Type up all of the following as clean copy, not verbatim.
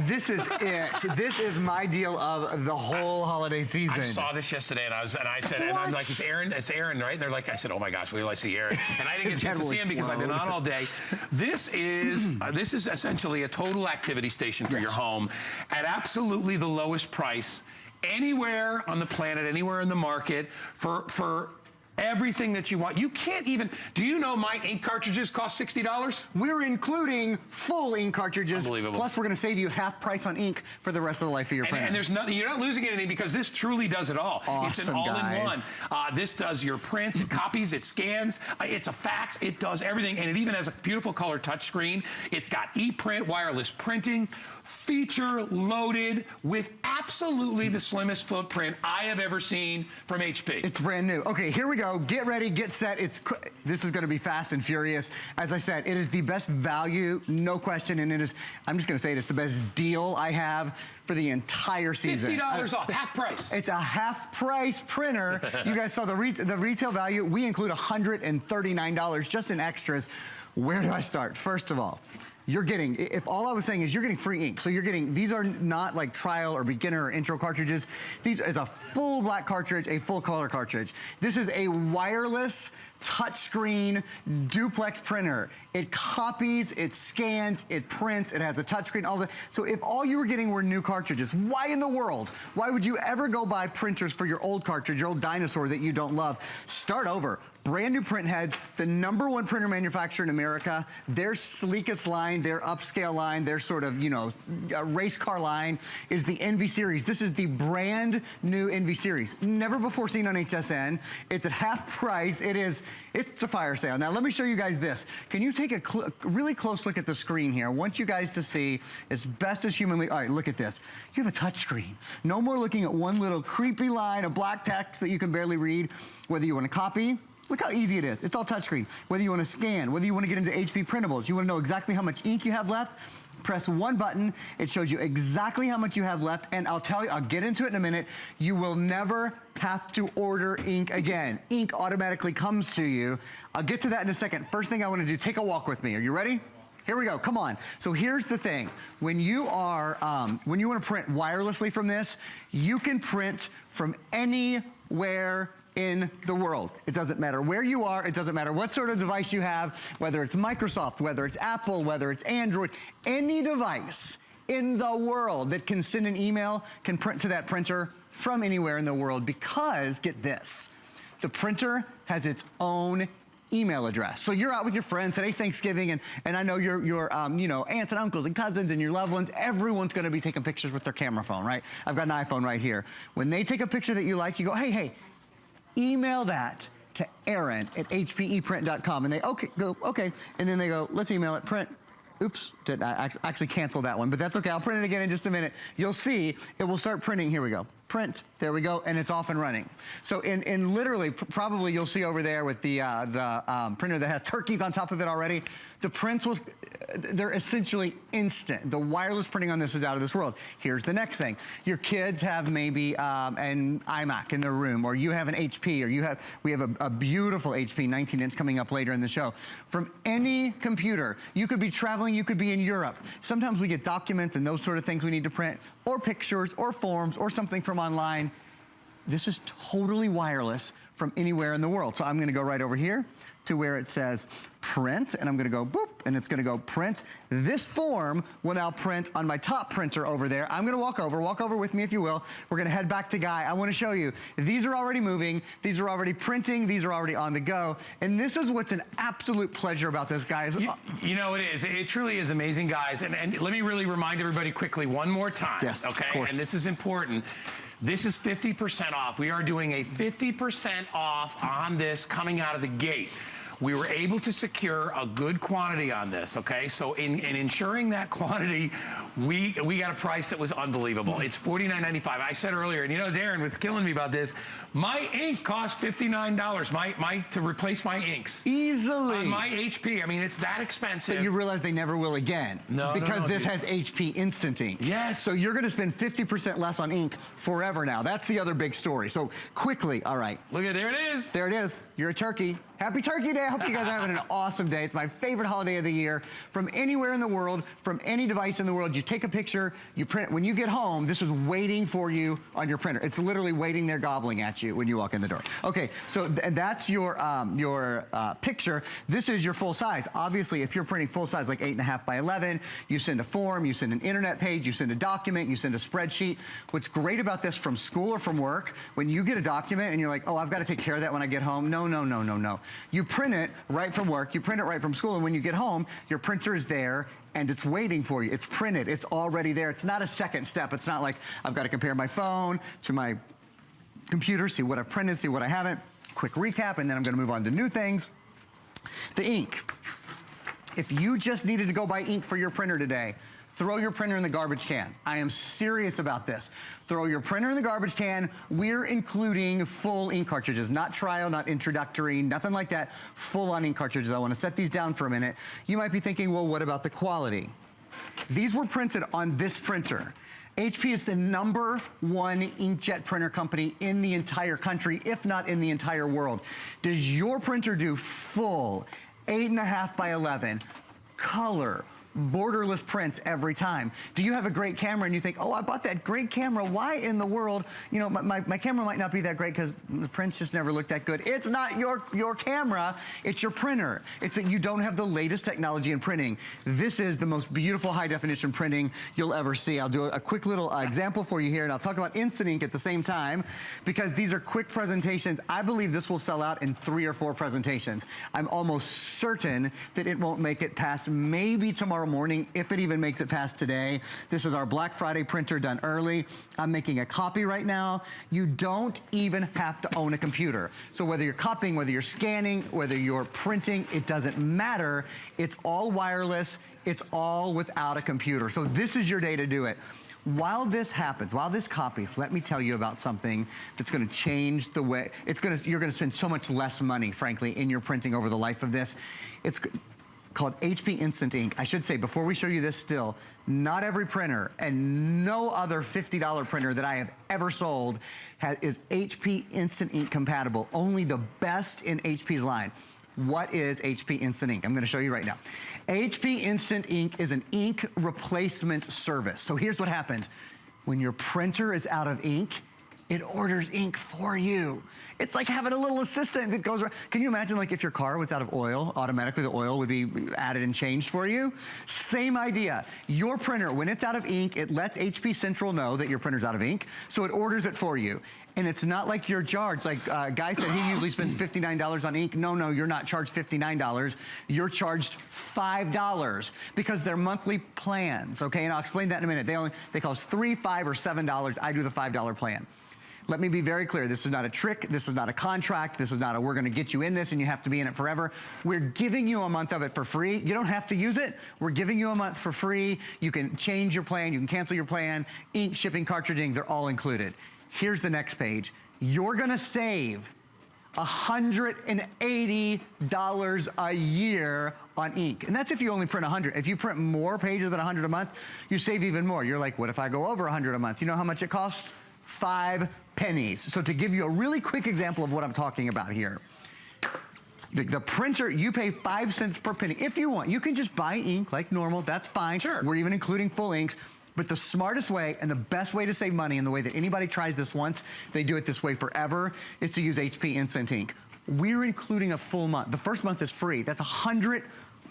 This is it. This is my deal of the whole holiday season. I saw this yesterday, and I said, and I'm like, it's Aaron, right? And they're like, I said, oh my gosh, wait till I see Aaron. And I didn't get a chance to see him because I've been on all day. This is essentially a total activity station for your home at absolutely the lowest price anywhere on the planet, anywhere in the market for everything that you want. You can't even, do you know my ink cartridges cost $60? We're including full ink cartridges. Unbelievable. Plus we're gonna save you half price on ink for the rest of the life of your printer. And there's nothing, you're not losing anything because this truly does it all. Awesome, it's an all-in-one. This does your prints, it copies, it scans, it's a fax, it does everything, and it even has a beautiful color touchscreen. It's got ePrint, wireless printing, feature loaded with absolutely the slimmest footprint I have ever seen from HP. It's brand new. Okay, here we go. Get ready, get set. This is gonna be fast and furious. As I said, it is the best value, no question, and it is, I'm just gonna say it's the best deal I have for the entire season. $50 off, half price. It's a half price printer. You guys saw the retail value. We include $139 just in extras. Where do I start? First of all, you're getting, if all I was saying is you're getting free ink. So you're getting, these are not like trial or beginner or intro cartridges. These is a full black cartridge, a full color cartridge. This is a wireless touchscreen duplex printer. It copies, it scans, it prints, it has a touchscreen, all that. So if all you were getting were new cartridges, why in the world? Why would you ever go buy printers for your old cartridge, your old dinosaur that you don't love? Start over. Brand new print heads, the #1 printer manufacturer in America. Their sleekest line, their upscale line, their sort of, you know, race car line is the Envy series. This is the brand new Envy series. Never before seen on HSN. It's at half price. It's a fire sale. Now let me show you guys this. Can you take a really close look at the screen here? I want you guys to see as best as humanly, all right, look at this. You have a touch screen. No more looking at one little creepy line of black text that you can barely read. Whether you want to copy, look how easy it is. It's all touchscreen. Whether you want to scan, whether you want to get into HP printables, you want to know exactly how much ink you have left, press one button. It shows you exactly how much you have left. And I'll tell you, I'll get into it in a minute. You will never have to order ink again. Ink automatically comes to you. I'll get to that in a second. First thing I want to do, take a walk with me. Are you ready? Here we go, come on. So here's the thing. When you are, when you want to print wirelessly from this, you can print from anywhere in the world. It doesn't matter where you are, it doesn't matter what sort of device you have, whether it's Microsoft, whether it's Apple, whether it's Android, any device in the world that can send an email can print to that printer from anywhere in the world because, get this, the printer has its own email address. So you're out with your friends, today's Thanksgiving, and I know your you know, aunts and uncles and cousins and your loved ones, everyone's gonna be taking pictures with their camera phone, right? I've got an iPhone right here. When they take a picture that you like, you go, hey, email that to Aaron at hpeprint.com. And they, okay. And then they go, let's email it, print. Oops, did I actually cancel that one, but that's okay. I'll print it again in just a minute. You'll see it will start printing. Here we go. Print, there we go, and it's off and running. So in literally, probably you'll see over there with the printer that has turkeys on top of it already, the prints they're essentially instant. The wireless printing on this is out of this world. Here's the next thing. Your kids have maybe an iMac in their room, or you have an HP, or we have a beautiful HP 19-inch coming up later in the show. From any computer, you could be traveling, you could be in Europe. Sometimes we get documents and those sort of things we need to print, or pictures, or forms, or something from online. This is totally wireless from anywhere in the world. So I'm gonna go right over here to where it says print, and I'm gonna go boop, and it's gonna go print. This form will now print on my top printer over there. I'm gonna walk over with me if you will. We're gonna head back to Guy. I wanna show you, these are already moving, these are already printing, these are already on the go, and this is what's an absolute pleasure about this, guys. You know it is, it truly is amazing, guys, and let me really remind everybody quickly one more time, yes, okay? Of course. And this is important. This is 50% off. We are doing a 50% off on this coming out of the gate. We were able to secure a good quantity on this, okay? So in ensuring that quantity, we got a price that was unbelievable. It's $49.95. I said earlier, and you know, Darren, what's killing me about this, my ink cost $59 to replace my inks. Easily. On my HP, I mean, it's that expensive. But you realize they never will again. No, because this dude. has HP Instant Ink. Yes. So you're gonna spend 50% less on ink forever now. That's the other big story. So quickly, all right. Look at, there it is. There it is. You're a turkey. Happy Turkey Day. I hope you guys are having an awesome day. It's my favorite holiday of the year. From anywhere in the world, from any device in the world, you take a picture, you print. When you get home, this is waiting for you on your printer. It's literally waiting there gobbling at you when you walk in the door. Okay, so that's your picture. This is your full size. Obviously, if you're printing full size, like 8.5 by 11, you send a form, you send an internet page, you send a document, you send a spreadsheet. What's great about this from school or from work, when you get a document and you're like, oh, I've got to take care of that when I get home. No, no, no, no, no. You print it right from work, you print it right from school, and when you get home, your printer is there and it's waiting for you. It's printed, it's already there. It's not a second step. It's not like I've got to compare my phone to my computer, see what I've printed, see what I haven't. Quick recap, and then I'm going to move on to new things. The ink. If you just needed to go buy ink for your printer today, throw your printer in the garbage can. I am serious about this. Throw your printer in the garbage can. We're including full ink cartridges, not trial, not introductory, nothing like that. Full on ink cartridges. I want to set these down for a minute. You might be thinking, well, what about the quality? These were printed on this printer. HP is the #1 inkjet printer company in the entire country, if not in the entire world. Does your printer do full 8.5 by 11 color, borderless prints every time? Do you have a great camera and you think, oh, I bought that great camera. Why in the world? You know, my camera might not be that great because the prints just never look that good. It's not your camera, it's your printer. It's that you don't have the latest technology in printing. This is the most beautiful high definition printing you'll ever see. I'll do a quick little example for you here, and I'll talk about instant ink at the same time because these are quick presentations. I believe this will sell out in 3 or 4 presentations. I'm almost certain that it won't make it past maybe tomorrow morning, if it even makes it past today. This is our Black Friday printer done early. I'm making a copy right now. You don't even have to own a computer. So whether you're copying, whether you're scanning, whether you're printing, it doesn't matter. It's all wireless. It's all without a computer. So this is your day to do it. While this happens, while this copies, let me tell you about something that's going to change the way, you're going to spend so much less money, frankly, in your printing over the life of this. It's called HP Instant Ink. I should say, before we show you this still, not every printer and no other $50 printer that I have ever sold is HP Instant Ink compatible. Only the best in HP's line. What is HP Instant Ink? I'm going to show you right now. HP Instant Ink is an ink replacement service. So here's what happens. When your printer is out of ink, it orders ink for you. It's like having a little assistant that goes around. Can you imagine, like, if your car was out of oil, automatically the oil would be added and changed for you? Same idea. Your printer, when it's out of ink, it lets HP Central know that your printer's out of ink, so it orders it for you. And it's not like you're charged. Like Guy said, he usually spends $59 on ink. No, no, you're not charged $59. You're charged $5 because they're monthly plans, okay? And I'll explain that in a minute. They cost $3, $5, or $7. I do the $5 plan. Let me be very clear. This is not a trick. This is not a contract. This is not a we're going to get you in this and you have to be in it forever. We're giving you a month of it for free. You don't have to use it. We're giving you a month for free. You can change your plan. You can cancel your plan. Ink, shipping, cartridging, they're all included. Here's the next page. You're going to save $180 a year on ink. And that's if you only print 100. If you print more pages than 100 a month, you save even more. You're like, what if I go over 100 a month? You know how much it costs? 5 pennies. So to give you a really quick example of what I'm talking about here, the printer, you pay 5 cents per penny. If you want, you can just buy ink like normal. That's fine. Sure. We're even including full inks. But the smartest way and the best way to save money, and the way that anybody tries this once, they do it this way forever, is to use HP Instant Ink. We're including a full month. The first month is free. That's 100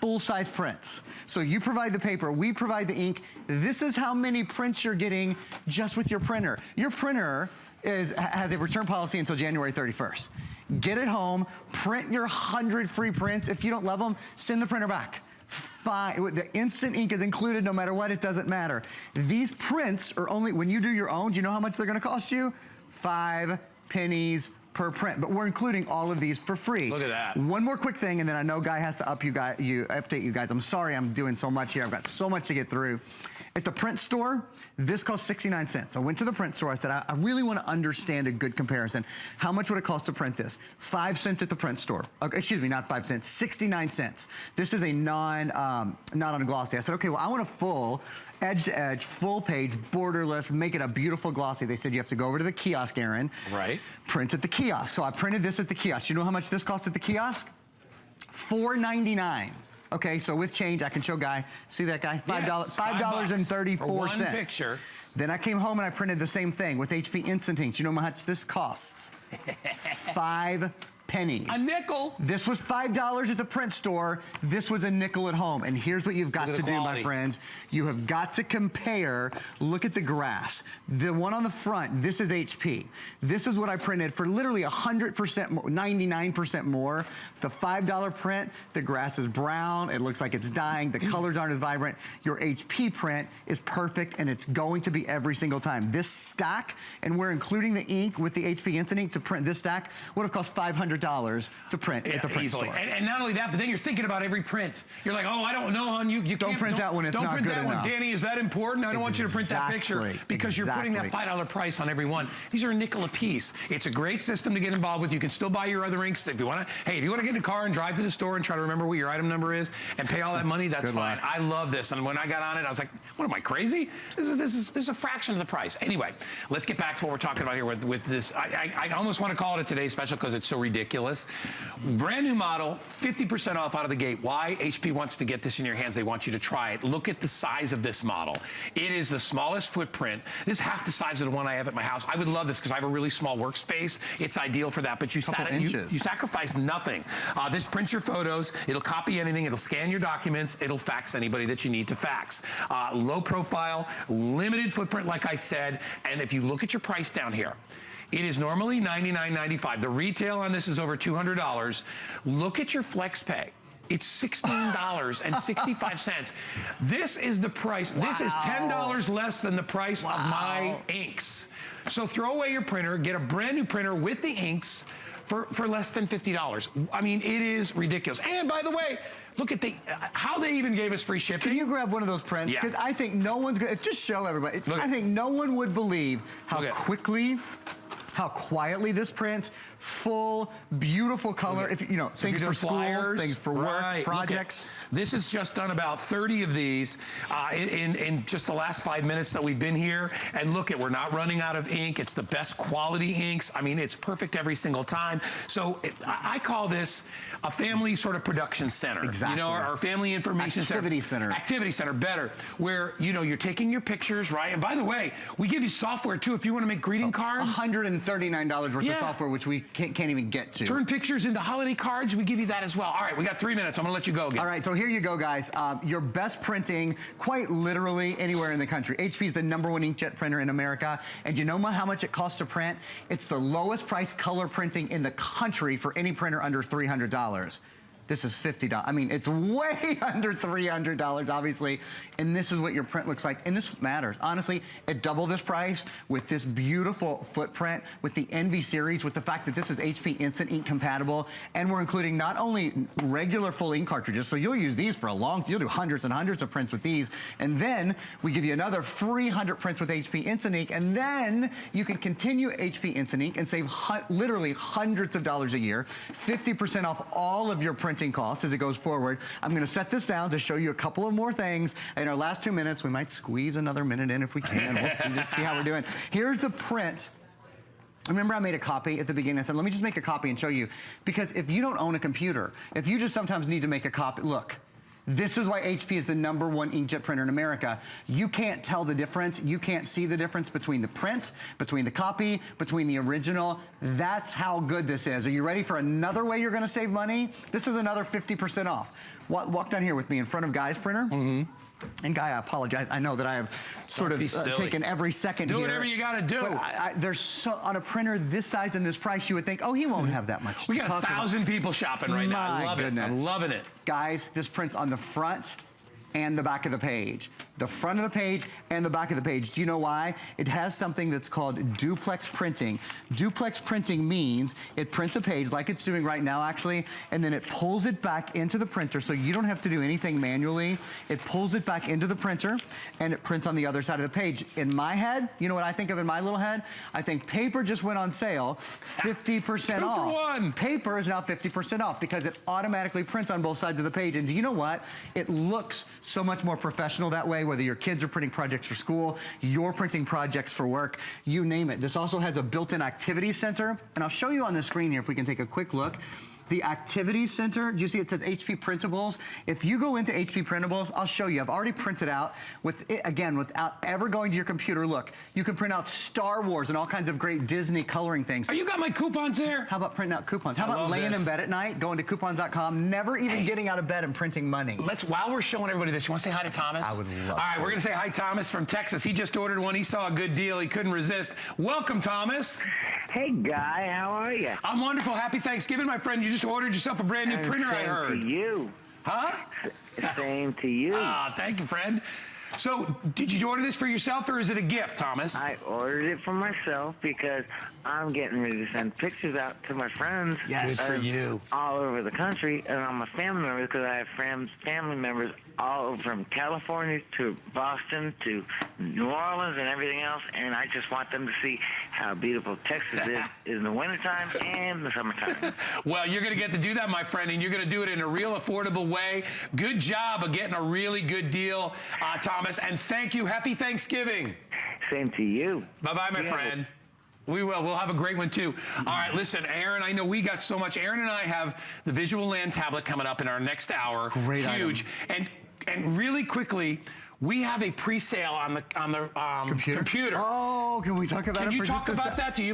full-size prints. So you provide the paper, we provide the ink. This is how many prints you're getting just with your printer. Your printer has a return policy until January 31st. Get it home, print your 100 free prints. If you don't love them, send the printer back. Fine. The instant ink is included no matter what. It doesn't matter. These prints are only, when you do your own, do you know how much they're going to cost you? 5 pennies per print. But we're including all of these for free. Look at that. One more quick thing, and then I know Guy has to update you guys. I'm sorry I'm doing so much here. I've got so much to get through. At the print store, this costs 69 cents. I went to the print store. I said, I really want to understand a good comparison. How much would it cost to print this? 5 cents at the print store. Excuse me, not 5 cents, 69 cents. This is a not on a glossy. I said, okay, well, I want a full edge to edge, full page, borderless, make it a beautiful glossy. They said you have to go over to the kiosk, Aaron. Right. Print at the kiosk. So I printed this at the kiosk. You know how much this cost at the kiosk? $4.99. Okay, so with change, I can show Guy. See that guy? Yes, $5.34. for one picture. Then I came home and I printed the same thing with HP Instant Inks. You know how much this costs? 5 pennies. A nickel. This was $5 at the print store. This was a nickel at home. And here's what you've got to do, my friends. You have got to compare. Look at the grass. The one on the front, this is HP. This is what I printed for literally 100% more, 99% more. The $5 print, the grass is brown. It looks like it's dying. The colors aren't as vibrant. Your HP print is perfect, and it's going to be every single time. This stack, and we're including the ink with the HP Instant Ink to print this stack, would have cost $500 to print at the print easily. store. And not only that, but then you're thinking about every print. You're like, oh, I don't know, hon. You don't print that one. It's not good enough. Don't print that one. Danny, is that important? I don't want you to print that picture because you're putting that $5 price on every one. These are a nickel a piece. It's a great system to get involved with. You can still buy your other inks if you want to. Hey, if you want to get in a car and drive to the store and try to remember what your item number is and pay all that money, that's fine. I love this. And when I got on it, I was like, what am I, crazy? This is a fraction of the price. Anyway, let's get back to what we're talking about here with this. I almost want to call it a Today Special because it's so ridiculous. Brand new model, 50% off out of the gate. Why? HP wants to get this in your hands. They want you to try it. Look at the size of this model. It is the smallest footprint. This is half the size of the one I have at my house. I would love this because I have a really small workspace. It's ideal for that, but you sacrifice nothing. This prints your photos. It'll copy anything. It'll scan your documents. It'll fax anybody that you need to fax. Low profile, limited footprint, like I said. And if you look at your price down here, it is normally $99.95. The retail on this is over $200. Look at your flex pay. It's $16.65. This is the price. Wow. This is $10 less than the price of my inks. So throw away your printer, get a brand new printer with the inks for less than $50. I mean, it is ridiculous. And by the way, look at how they even gave us free shipping. Can you grab one of those prints? Because I think no one's going to, just show everybody. I think no one would believe how quickly, how quietly this print, full, beautiful color. If you know, things for school, things for work, projects. This has just done about 30 of these in just the last 5 minutes that we've been here. And look, we're not running out of ink. It's the best quality inks. I mean, it's perfect every single time. So I call this a family sort of production center. Exactly. You know, our family information Activity center. Activity center, better. Where, you know, you're taking your pictures, right? And by the way, we give you software too if you want to make greeting cards. $139 worth of software, which we can't even get to. Turn pictures into holiday cards. We give you that as well. All right, we got 3 minutes. I'm going to let you go again. All right, so here you go, guys. Your best printing, quite literally anywhere in the country. HP is the #1 inkjet printer in America. And you know how much it costs to print? It's the lowest price color printing in the country for any printer under $300. This is $50. I mean, it's way under $300, obviously. And this is what your print looks like. And this matters. Honestly, at double this price, with this beautiful footprint, with the Envy series, with the fact that this is HP Instant Ink compatible, and we're including not only regular full ink cartridges, so you'll use these for you'll do hundreds and hundreds of prints with these. And then we give you another free 100 prints with HP Instant Ink. And then you can continue HP Instant Ink and save literally hundreds of dollars a year, 50% off all of your printing costs as it goes forward. I'm going to set this down to show you a couple of more things. In our last 2 minutes, we might squeeze another minute in if we can. We'll just see how we're doing. Here's the print. Remember I made a copy at the beginning. I said, let me just make a copy and show you. Because if you don't own a computer, if you just sometimes need to make a copy, look. This is why HP is the #1 inkjet printer in America. You can't tell the difference. You can't see the difference between the print, between the copy, between the original. That's how good this is. Are you ready for another way you're going to save money? This is another 50% off. Walk down here with me in front of Guy's printer. Mm-hmm. And Guy, I apologize. I know that I have sort of taken every second here. Do whatever you got to do. But there's on a printer this size and this price, you would think, oh, he won't have that much. We got 1,000 people shopping right now. I love it. I'm loving it. Guys, this prints on the front and the back of the page. The front of the page and the back of the page. Do you know why? It has something that's called duplex printing. Duplex printing means it prints a page like it's doing right now, actually, and then it pulls it back into the printer, so you don't have to do anything manually. It pulls it back into the printer, and it prints on the other side of the page. In my head, you know what I think of in my little head? I think paper just went on sale, 50% off. 2 for 1. Paper is now 50% off because it automatically prints on both sides of the page. And do you know what? It looks so much more professional that way. way, whether your kids are printing projects for school, you're printing projects for work, you name it. This also has a built-in activity center, and I'll show you on the screen here if we can take a quick look. The Activity Center, do you see it says HP Printables? If you go into HP Printables, I'll show you. I've already printed out with it, again, without ever going to your computer. Look, you can print out Star Wars and all kinds of great Disney coloring things. Oh, you got my coupons there? How about printing out coupons? How about laying in bed at night, going to coupons.com, never even getting out of bed and printing money? While we're showing everybody this, you want to say hi to Thomas? I would love All right, we're going to say hi, Thomas from Texas. He just ordered one. He saw a good deal. He couldn't resist. Welcome, Thomas. Hey, Guy, how are you? I'm wonderful. Happy Thanksgiving, my friend. You just ordered yourself a brand new printer, I heard. Same to you. Huh? Same to you. Thank you, friend. So, did you order this for yourself, or is it a gift, Thomas? I ordered it for myself because I'm getting ready to send pictures out to my friends. Yes. Good for you. All over the country, and I'm a family member because I have family members all over from California to Boston to New Orleans and everything else, and I just want them to see how beautiful Texas is in the wintertime and the summertime. Well, you're going to get to do that, my friend, and you're going to do it in a real affordable way. Good job of getting a really good deal, Thomas, and thank you. Happy Thanksgiving. Same to you. Bye-bye, my friend. We will. We'll have a great one, too. All right, listen, Aaron, I know we got so much. Aaron and I have the Visual Land tablet coming up in our next hour. Great Huge. Item. And really quickly, we have a pre-sale on the computer. Oh, can we talk about it for just a second? Can you talk about that? Do you